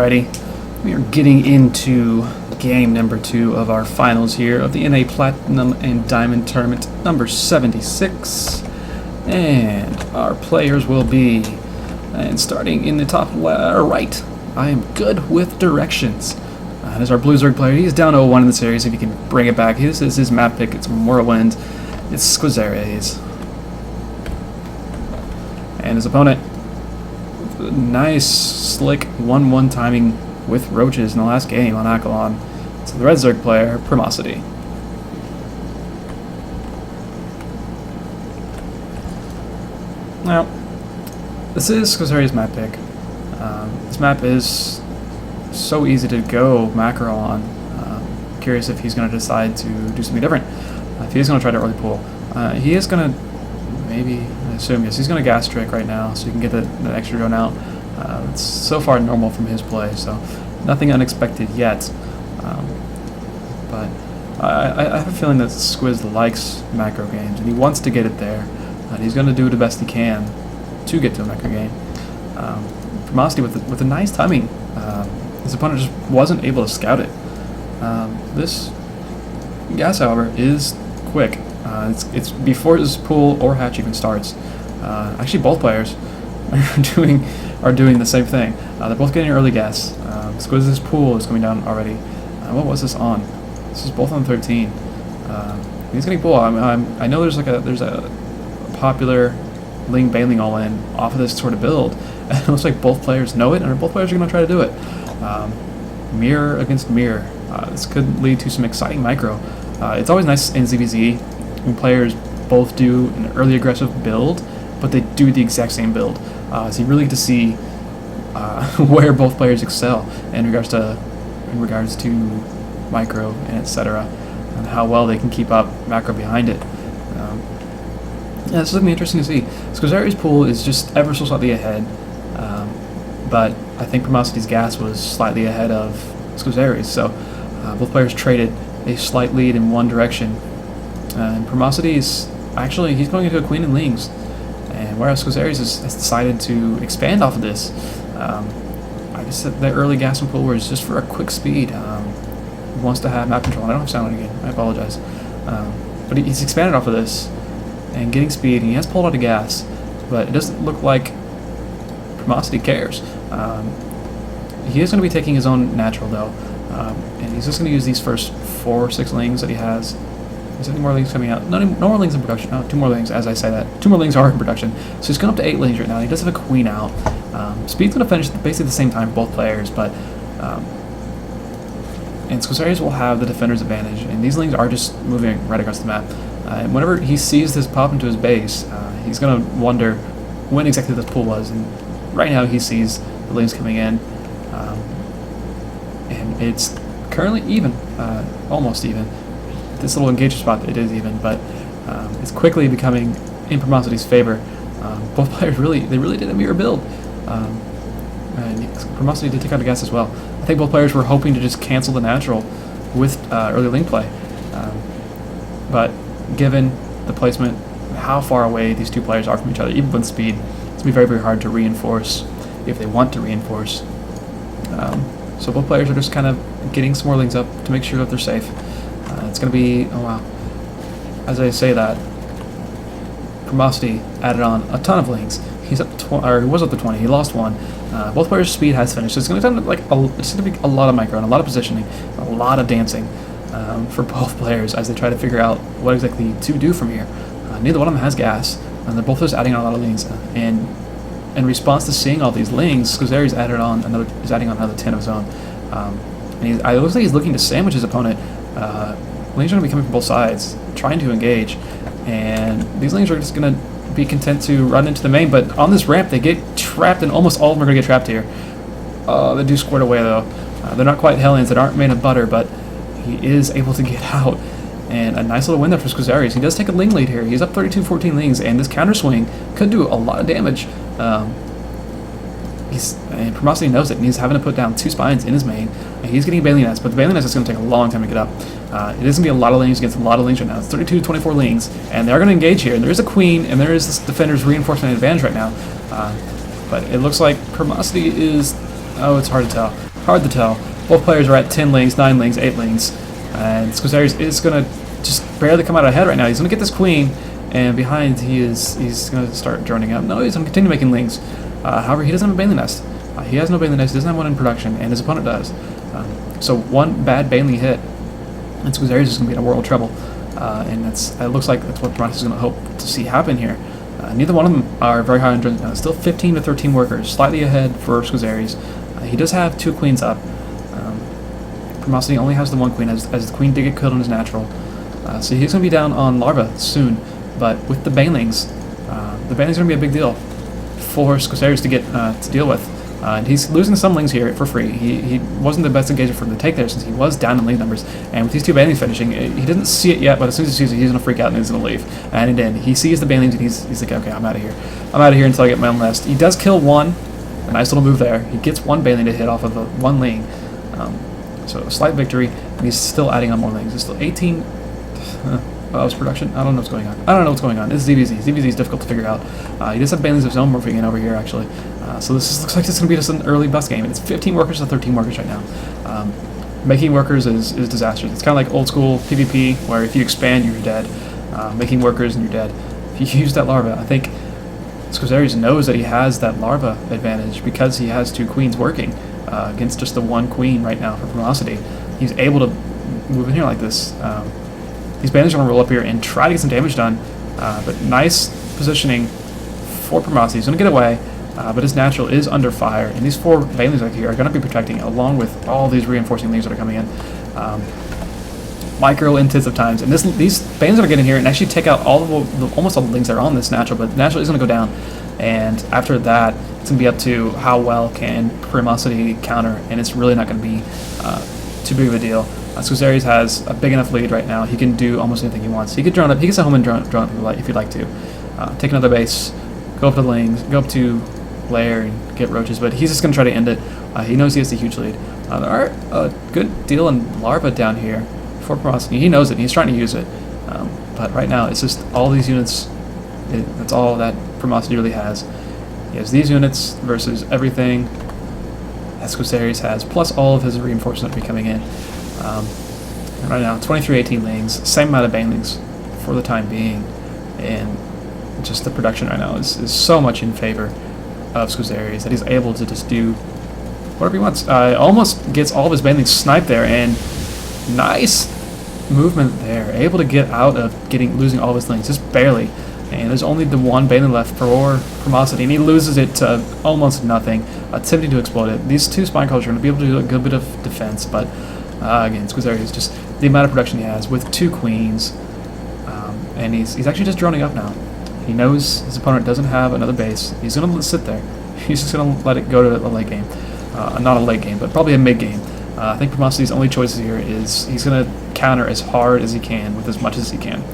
Alrighty, we are getting into game number 2 of our finals here of the NA Platinum and Diamond Tournament number 76. And our players will be, and starting in the top right, I am good with directions. That is our Blue Zerg player. He's down 0-1 in the series. If he can bring it back, this is his map pick. It's Whirlwind. It's Squizzares. And his opponent, nice, slick 1-1 timing with roaches in the last game on Akalon. So the Red Zerg player, Primocity. Now, this is Squizzares' map pick. This map is so easy to go macro on. Curious if he's going to decide to do something different. If he is going to try to early pull. He is going to, maybe, I assume, yes, he's going to gas trick right now so you can get that extra drone out. It's so far normal from his play, so nothing unexpected yet. But I have a feeling that Squiz likes macro games, and he wants to get it there. And he's going to do the best he can to get to a macro game. Primocity with a nice timing. His opponent just wasn't able to scout it. This gas, however, is quick. It's before his pull or hatch even starts. Actually, both players are doing the same thing. They're both getting early gas. Squiz's pull is coming down already. What was this on? This is both on 13. He's getting pull. I know there's a popular Ling Bailing all in off of this sort of build. And it looks like both players know it, and both players are going to try to do it. Mirror against mirror. This could lead to some exciting micro. It's always nice in ZVZ when players both do an early aggressive build, but they do the exact same build. So you really get to see where both players excel in regards to micro and etc., and how well they can keep up macro behind it. Yeah, this is going to be interesting to see. Squizzares' pool is just ever so slightly ahead, but I think Primocity's gas was slightly ahead of Squizzares, so both players traded a slight lead in one direction. And Primocity is actually, he's going into a Queen and Lings, and whereas Squizzares has decided to expand off of this. I guess that early gas and pull was just for a quick speed. He wants to have map control. I don't have sound again. I apologize. But he's expanded off of this and getting speed, and he has pulled out of gas, but it doesn't look like Primocity cares. He is going to be taking his own natural though, and he's just going to use these first 4 or 6 lings that he has. Is there any more lings coming out? No more lings in production. Oh, 2 more lings, as I say that. 2 more lings are in production. So he's going up to 8 lings right now. He does have a queen out. Speed's going to finish basically the same time for both players, but and Squizzares will have the defender's advantage, and these lings are just moving right across the map. And whenever he sees this pop into his base, he's going to wonder when exactly this pull was, and right now he sees the lings coming in, and it's currently even, almost even. This little engager spot, it is even, but it's quickly becoming in Primocity's favor. Both players really did a mirror build, and Primocity did take out a gas as well. I think both players were hoping to just cancel the natural with early link play, but given the placement, how far away these two players are from each other, even with speed, it's going to be very, very hard to reinforce if they want to reinforce. So both players are just kind of getting some more links up to make sure that they're safe. It's going to be, oh wow, as I say that, Primocity added on a ton of links. He's up to he was up to 20. He lost 1. Both players' speed has finished. So it's going to it's going to be a lot of micro and a lot of positioning, a lot of dancing for both players as they try to figure out what exactly to do from here. Neither one of them has gas, and they're both just adding on a lot of links. And in response to seeing all these links, Squizzares is adding on another 10 of his own. And it looks like he's looking to sandwich his opponent. Lings are going to be coming from both sides, trying to engage, and these lings are just going to be content to run into the main, but on this ramp they get trapped, and almost all of them are going to get trapped here. They do squirt away though. They're not quite Hellions that aren't made of butter, but he is able to get out, and a nice little win there for Squizzares. He does take a ling lead here. He's up 32-14 lings, and this counter swing could do a lot of damage. And Primocity knows it, and he's having to put down 2 spines in his main. He's getting a Bailing Nest, but the Bailing Nest is going to take a long time to get up. It is going to be a lot of lings against a lot of lings right now. It's 32-24 lings, and they're going to engage here. And there is a queen, and there is this defender's reinforcement advantage right now. But it looks like Primocity is... oh, it's hard to tell. Hard to tell. Both players are at 10 lings, 9 lings, 8 lings. And Squizzares is going to just barely come out ahead right now. He's going to get this queen, and behind he's going to start droning out. No, he's going to continue making lings. However, he doesn't have a Baneling Nest. He has no Baneling Nest, he doesn't have one in production, and his opponent does. So one bad Baneling hit, and Squizzares is going to be in a world of trouble. And it looks like that's what Primocity is going to hope to see happen here. Neither one of them are very high on drones now. Still 15 to 13 workers, slightly ahead for Squizzares. He does have 2 queens up. Primocity only has the 1 queen, as the queen did get killed on his natural. So he's going to be down on Larva soon. But with the Banelings are going to be a big deal for Squizzares to get to deal with. And he's losing some lings here for free. He wasn't the best engager for him to take there, since he was down in ling numbers. And with these 2 Banelings finishing, he didn't see it yet, but as soon as he sees it, he's going to freak out and he's going to leave. And he did. He sees the Banelings and he's like, okay, I'm out of here. I'm out of here until I get my own nest. He does kill 1. A nice little move there. He gets 1 Baneling to hit off of 1 ling. So a slight victory, and he's still adding on more lings. There's still 18... his production? I don't know what's going on. I don't know what's going on. This is ZVZ. ZVZ is difficult to figure out. He does have Banelings of his own morphing in over here, actually. So this looks like it's going to be just an early bus game. It's 15 workers to 13 workers right now. Making workers is disastrous. It's kind of like old school PvP, where if you expand, you're dead. Making workers and you're dead. If you use that larva, I think Squizzares knows that he has that larva advantage because he has 2 queens working against just the 1 queen right now for Primocity. He's able to move in here like this. These Banelings are going to roll up here and try to get some damage done, but nice positioning for Primocity. He's going to get away, but his natural is under fire, and these 4 Banelings right here are going to be protecting, along with all these reinforcing lings that are coming in. Micro-intensive times, and these Banelings are going to get in here and actually take out almost all the lings that are on this natural, but the natural is going to go down, and after that, it's going to be up to how well can Primocity counter, and it's really not going to be too big of a deal. Squizzares has a big enough lead right now. He can do almost anything he wants. He could drone up. He can sit home and drone up if you'd like to. Take another base, go up to lings, go up to lair and get roaches, but he's just going to try to end it. He knows he has a huge lead. There are a good deal in larva down here for Primocity. He knows it, and he's trying to use it. But right now, it's just all these units. That's all that Primocity really has. He has these units versus everything that Squizzares has, plus all of his reinforcements will be coming in. Right now, 23-18 lings, same amount of Banelings for the time being, and just the production right now is so much in favor of Squizzares that he's able to just do whatever he wants. Almost gets all of his Banelings sniped there, and nice movement there, able to get out of losing all of his lings, just barely. And there's only the 1 Baneling left for Primocity, and he loses it to almost nothing, attempting to explode it. These 2 Spine Crawlers are going to be able to do a good bit of defense, but again, Squizzares is just the amount of production he has with 2 queens, and he's actually just droning up now. He knows his opponent doesn't have another base. He's going to sit there. He's just going to let it go to a late game. Not a late game, but probably a mid game. I think Primocity's only choices here is he's going to counter as hard as he can with as much as he can.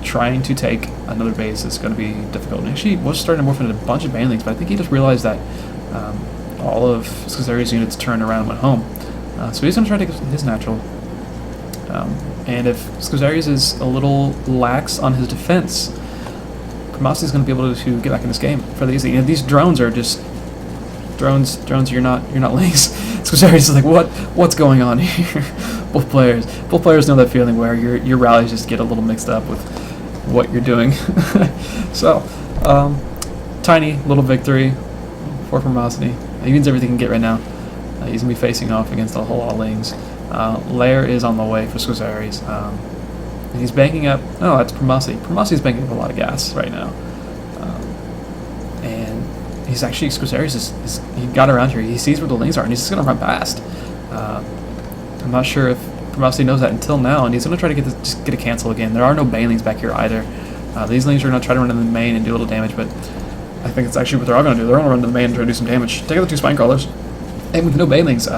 Trying to take another base is going to be difficult. And actually, he was starting to morph into a bunch of Banelings, but I think he just realized that all of Squizzares' units turned around and went home. So he's going to try to take his natural. And if Squizzares is a little lax on his defense, Primocity is going to be able to get back in this game fairly easy. These drones are just drones. You're not lings. Squizzares is like, what's going on here? Both players know that feeling where your rallies just get a little mixed up with what you're doing. So, tiny little victory for Primocity. He needs everything he can get right now. He's going to be facing off against a whole lot of lings. Lair is on the way for Squizzares. And he's banking up... Oh, that's Primocity. Primocity's banking up a lot of gas right now. And he's actually... Squizzares he got around here. He sees where the lings are, and he's just going to run past. I'm not sure if Primocity knows that until now, and he's going to try to get a cancel again. There are no Banelings back here either. These lings are going to try to run into the main and do a little damage, but I think it's actually what they're all going to do. They're going to run to the main and try to do some damage. Take out the 2 Spine Crawlers. And with no Banelings,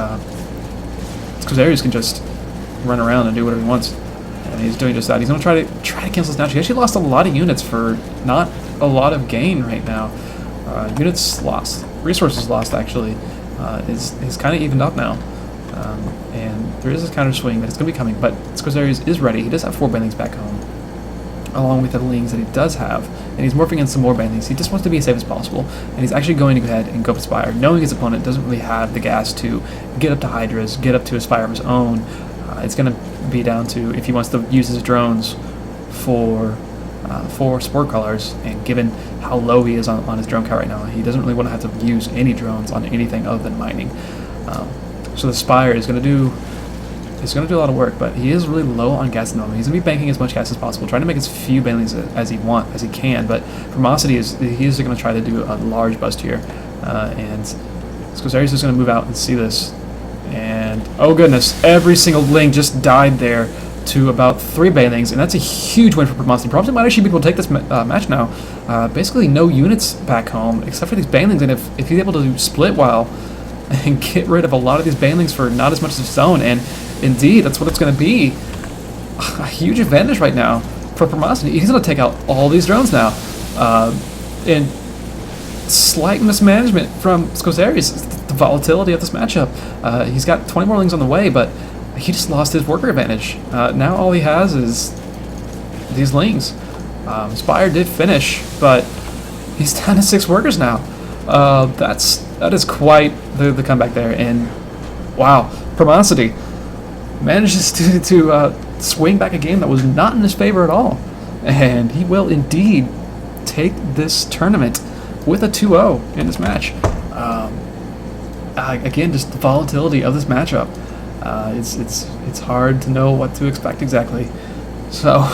Squizzares can just run around and do whatever he wants. And he's doing just that. He's going to try to cancel this natural. He actually lost a lot of units for not a lot of gain right now. Units lost. Resources lost, actually, is kind of evened up now. And there is this counter swing that it's going to be coming, but Squizzares is ready. He does have 4 Banelings back home. along with the lings that he does have, and he's morphing in some more banelings. He just wants to be as safe as possible, and he's actually going to go ahead and go for Spire, knowing his opponent doesn't really have the gas to get up to Hydras, get up to a Spire of his own. It's going to be down to if he wants to use his drones for Spore Colors, and given how low he is on his drone count right now, he doesn't really want to have to use any drones on anything other than mining. So the Spire is going to do a lot of work, but he is really low on gas at the moment. He's going to be banking as much gas as possible, trying to make as few banelings as he can, but Primocity he's going to try to do a large bust here, and Squizzares is going to move out and see this, and oh goodness, every single ling just died there to about 3 banelings, and that's a huge win for Primocity. Primocity might actually be able to take this match now. Basically no units back home, except for these banelings, and if he's able to split while and get rid of a lot of these banelings for not as much as his own, and indeed, that's what it's going to be. A huge advantage right now for Primocity. He's going to take out all these drones now. And slight mismanagement from Squizzares. The volatility of this matchup. He's got 20 more lings on the way, but he just lost his worker advantage. Now all he has is these lings. Spire did finish, but he's down to 6 workers now. That is quite the comeback there, and wow, Primocity manages to swing back a game that was not in his favor at all, and he will indeed take this tournament with a 2-0 in this match. Again, just the volatility of this matchup. It's hard to know what to expect exactly. So,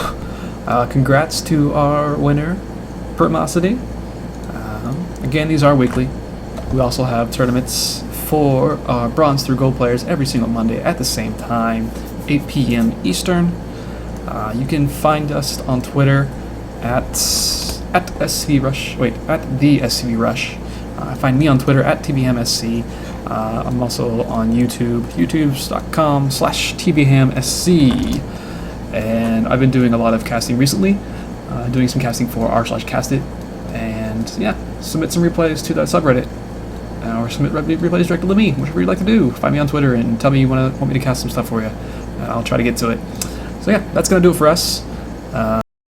congrats to our winner, Primocity. Again, these are weekly. We also have tournaments for our bronze through gold players every single Monday at the same time, 8 p.m. Eastern. You can find us on Twitter at SCVRush. Wait, at the SCVRush. Find me on Twitter at TBHamSC. I'm also on YouTube, youtube.com/TBHamSC. And I've been doing a lot of casting recently, doing some casting for r/castit. And yeah, submit some replays to that subreddit. Or submit replays directly to me, whichever you'd like to do. Find me on Twitter and tell me you want me to cast some stuff for you. I'll try to get to it. So yeah, that's going to do it for us.